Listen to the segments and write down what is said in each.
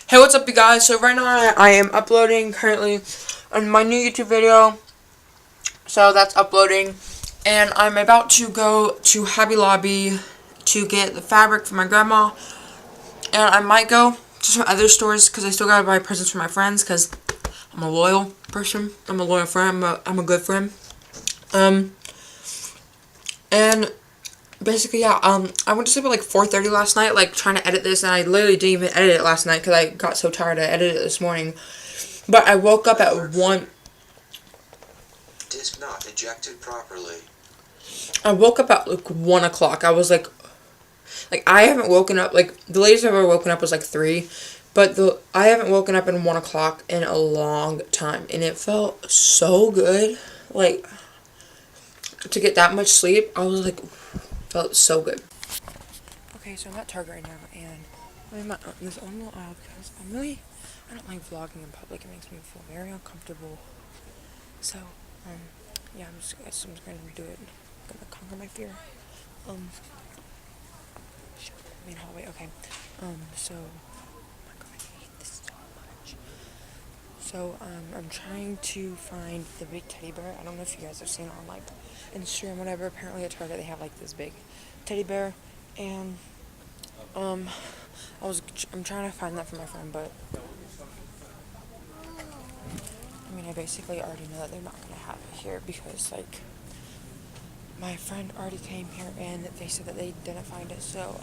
Hey, what's up, you guys? So right now I am uploading currently on my new YouTube video. So that's uploading, and I'm about to go to Hobby Lobby to get the fabric for my grandma, and I might go to some other stores because I still gotta buy presents for my friends because I'm a loyal person. I'm a loyal friend. I'm a good friend. And basically, yeah, I went to sleep at like 4:30 last night, like trying to edit this, and I literally didn't even edit it last night because I got so tired. I edited it this morning, but I woke up at 1. Disk not ejected properly. I woke up at like 1 o'clock. I was like I haven't woken up, like the latest I've ever woken up was like 3, but I haven't woken up at 1 o'clock in a long time, and it felt so good, like to get that much sleep. I was like, felt so good. Okay, so I'm at Target right now, and I'm in this own little aisle because I don't like vlogging in public. It makes me feel very uncomfortable. So, yeah, I'm just gonna do it. I'm gonna conquer my fear. Main hallway. Okay. So, oh my god, I hate this so much. So, I'm trying to find the big teddy bear. I don't know if you guys have seen it on like Instagram, whatever. Apparently at Target they have like this big teddy bear, and I'm trying to find that for my friend, but I mean, I basically already know that they're not gonna have it here because like my friend already came here and they said that they didn't find it. So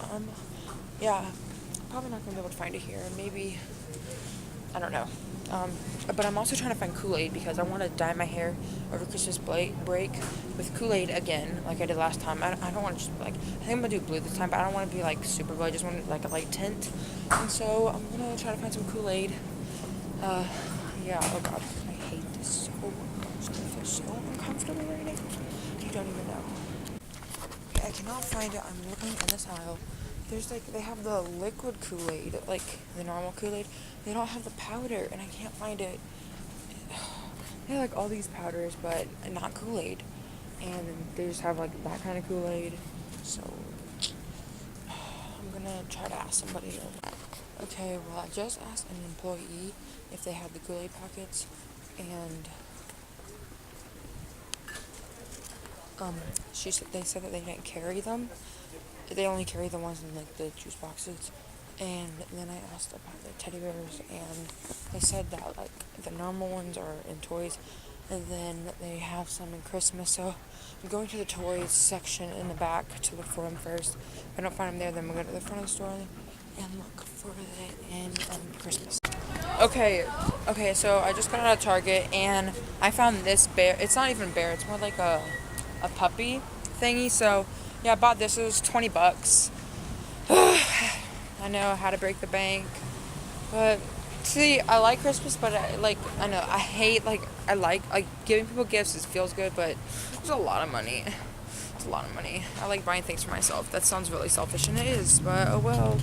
yeah, probably not gonna be able to find it here. Maybe, I don't know. But I'm also trying to find Kool-Aid because I want to dye my hair over Christmas break with Kool-Aid again, like I did last time. I don't want to just, like, I think I'm going to do blue this time, but I don't want to be, like, super blue. I just want, like, a light tint. And so I'm going to try to find some Kool-Aid. Yeah, oh, God. I hate this so much. I feel so uncomfortable right now. You don't even know. Okay, I cannot find it. I'm looking in this aisle. There's, like, they have the liquid Kool-Aid, like, the normal Kool-Aid. They don't have the powder, and I can't find it. They have, like, all these powders, but not Kool-Aid. And they just have, like, that kind of Kool-Aid. So, I'm gonna try to ask somebody. Okay, well, I just asked an employee if they had the Kool-Aid packets, and they said that they didn't carry them. They only carry the ones in, like, the juice boxes. And then I asked about the teddy bears, and they said that, like, the normal ones are in toys, and then they have some in Christmas. So I'm going to the toys section in the back to look for them first. If I don't find them there, then we'll go to the front of the store and look for it in Christmas. Okay, so I just got out of Target, and I found this bear. It's not even a bear, it's more like a puppy thingy. So yeah, I bought this. It was $20. I know how to break the bank, but see, I like Christmas, but I know I hate, like, I like giving people gifts. It feels good, but it's a lot of money. It's a lot of money. I like buying things for myself. That sounds really selfish, and it is, but oh well.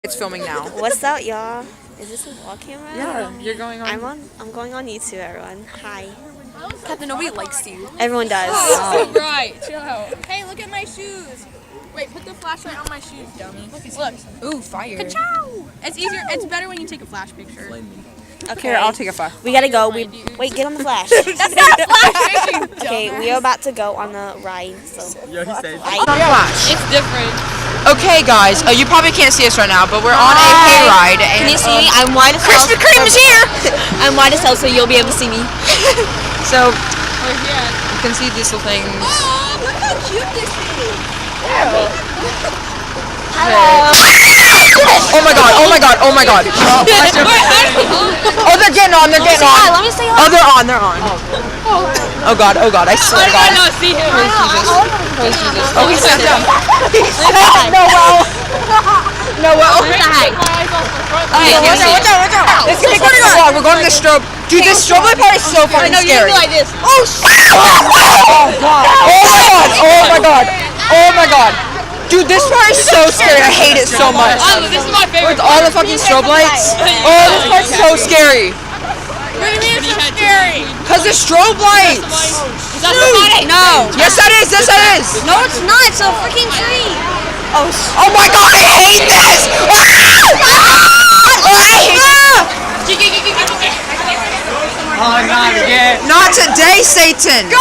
It's filming now. What's up, y'all? Is this a vlog camera? Yeah, you're going on. I'm going on YouTube, everyone. Hi. Captain, nobody likes you. Everyone does. Oh, right. Chill out. Hey, look at my shoes. Wait, put the flashlight on my shoes, dummy. Look. Ooh, fire. Ka-chow! It's easier. It's better when you take a flash picture. Okay. Here, I'll take a flash. We gotta go. Wait, get on the flash. That's not a flash picture. Okay, we are about to go on the ride. So. Yo, he said. Flash. It's different. Okay, guys, you probably can't see us right now, but we're on a hayride. Can you see me? I'm wide as hell. Krispy Kreme is here. I'm wide as hell, so you'll be able to see me. So We're here. you can see these little things. Oh, look how cute this is. Hello. Oh my god, oh my god, oh my god. Oh, they're getting on, they're getting on. Let me say hi. Oh, they're on. Oh god, I swear to God. I don't see him. Praise Jesus. Praise Jesus. Oh, he sat down. Noel. Hi. Okay, watch out. It's gonna be good. We're going to the strobe. Dude, this strobe light part is so fucking scary. Like this. Oh shit! Oh my god. Dude, this part is so scary. I hate it so much. Oh, this is my favorite. With all the fucking strobe lights. Oh, this part's so scary. What do you mean it's so scary? Cause the strobe lights. Is that dramatic? No. Yes, that is. Yes, that is. No, it's not. It's a freaking tree. Oh my God, I hate this. Oh, not again. Not today, Satan. Go!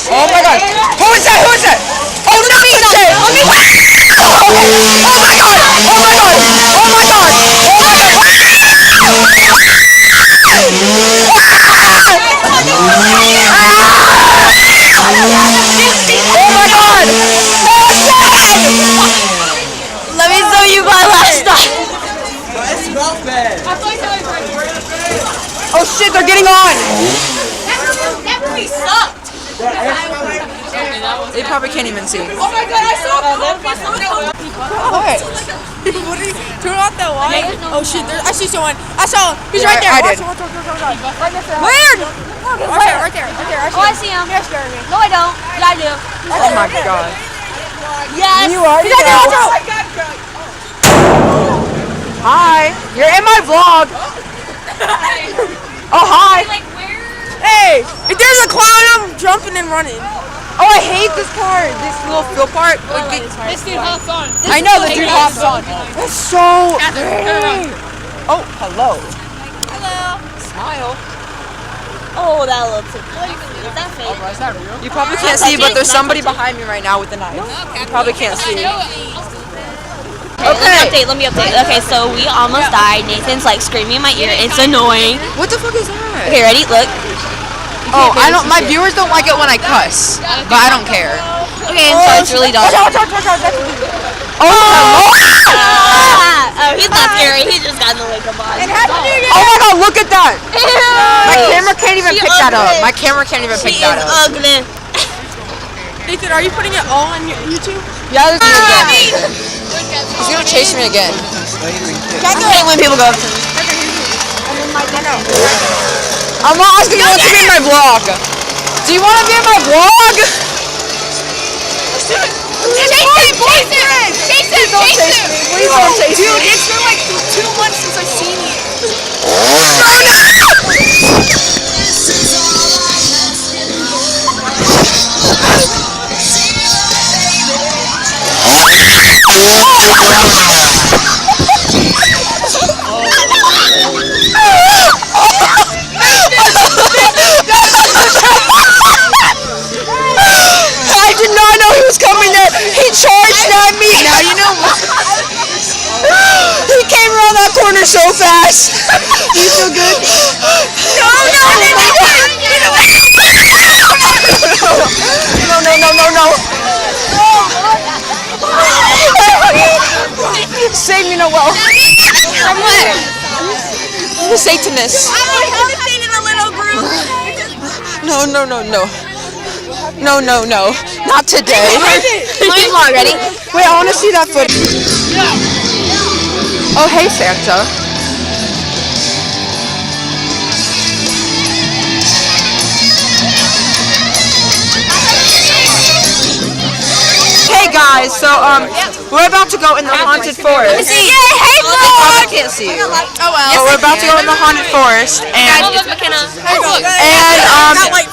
Oh my God. Who is that? Who is that? Oh, not me, Satan. Oh my God. Oh my God. Oh my God. Oh my God. Let me show you my last time. Oh shit, they're getting on. That movie sucked. They probably can't even see. Oh my God, I saw What? Turn off that light. Oh shit, I see someone. I saw him. He's right there. I did. Watch. Where? Right there. Oh, I see him. No, I don't. Yeah, I do. Oh my God. Yes. You already know. Hi. You're in my vlog. Oh, hi. Hey, if there's a clown, I'm jumping and running. Oh, I hate this part. This little fill part. This dude hops on. I know the dude hops on. That's so. Oh, hello. Smile. Oh, that looks good. Is that fake? You probably can't see, but there's somebody behind me right now with a knife. You probably can't see. Okay. Let me update. Okay, so we almost died. Nathan's like screaming in my ear. It's annoying. What the fuck is that? Okay, ready? Look. Oh, I don't. My viewers don't like it when I cuss, but I don't care. Okay, so it's really dumb. Oh, hello. Oh, he's not scary. He just got in the wake up on. Oh my God, look at that. My camera can't even pick that up. My camera can't even pick She that is up. ugly. Nathan, are you putting it all on your YouTube? Yeah, there's me again. He's gonna chase me again. I hate when people go up to me. I'm not asking you to be in my vlog. Do you want to be in my vlog? Chase him! Please don't chase me. Please don't chase me. Dude, it's been like 2 months since I've seen you. I did not know he was coming there. He charged at me. Now you know what? He came around that corner so fast. Do you feel good? No. Save me, Noel. From what? The Satanist. No. Not today. Let me vlog. Ready? Wait, I want to see that footage. Oh, hey, Santa. Hey guys, so we're about to go in the haunted forest. Yay! Hey, I can't see you. Oh well. So we're about to go in the haunted forest, and It's McKenna.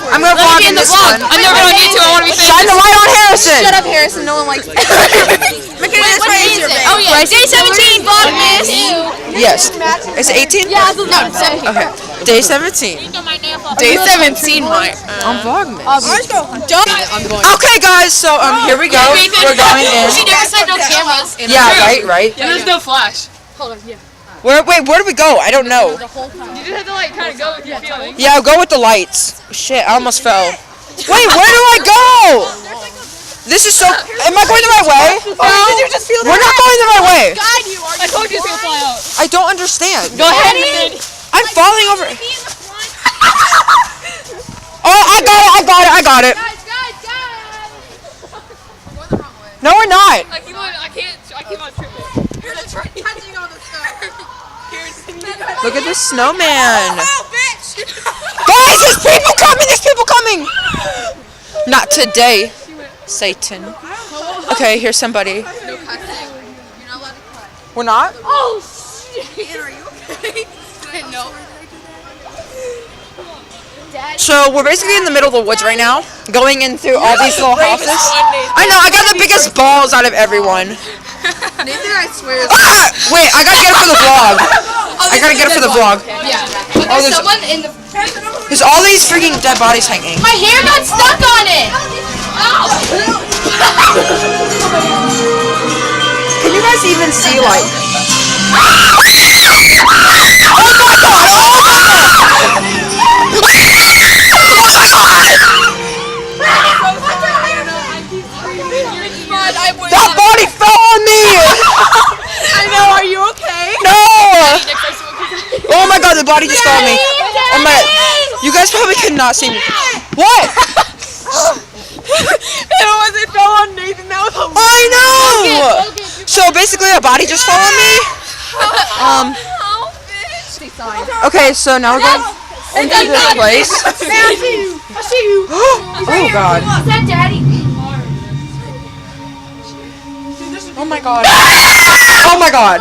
I'm gonna vlog in this one. I'm never on YouTube. I want to be famous. Shine the light on Harrison. Shut up, Harrison. No one likes me. McKenna, that's right. It's your band. Oh yeah. Day 17 Vlogmas. Yes. Is it 18? Yeah, no, 17. Okay. Day 17. Day 17, Mike. On Vlogmas. Let's go. Okay, guys. So here we go. We're going in. She never said no cameras. Yeah. Right. And there's no flash. Where do we go? I don't know. You just have to like kind of go with your feelings. Yeah, I'll go with the lights. Shit, I almost fell. Wait, where do I go? This is so. Am I going the right way? Did you just feel We're not going the right way. I told you it's gonna fly out. I don't understand. Go ahead, man. I'm falling over. Oh, I got it. No, we're not. I keep on tripping. Look at this snowman. Oh, bitch! Guys, there's people coming. Not today, Satan. Okay, here's somebody. We're not? Oh, shit. Are you okay? So we're basically in the middle of the woods right now, going into all these little houses. I know, I got the biggest balls out of everyone. Nathan, I swear. Ah! Wait, I gotta get it for the vlog. I gotta get it for the vlog. Yeah. But Oh, there's there's- someone in the. There's all these freaking dead bodies hanging. My hair got stuck on it. Can you guys even see, like... That body fell on me! I know. Are you okay? No! Oh my god, the body just fell on me. Oh my... You guys probably cannot see me. What? It wasn't fell on Nathan. That was hilarious. I know! So basically a body just fell on me. Okay, so now we're going into this place. I see you. Oh god. Is that Daddy? Oh my god. Oh my god.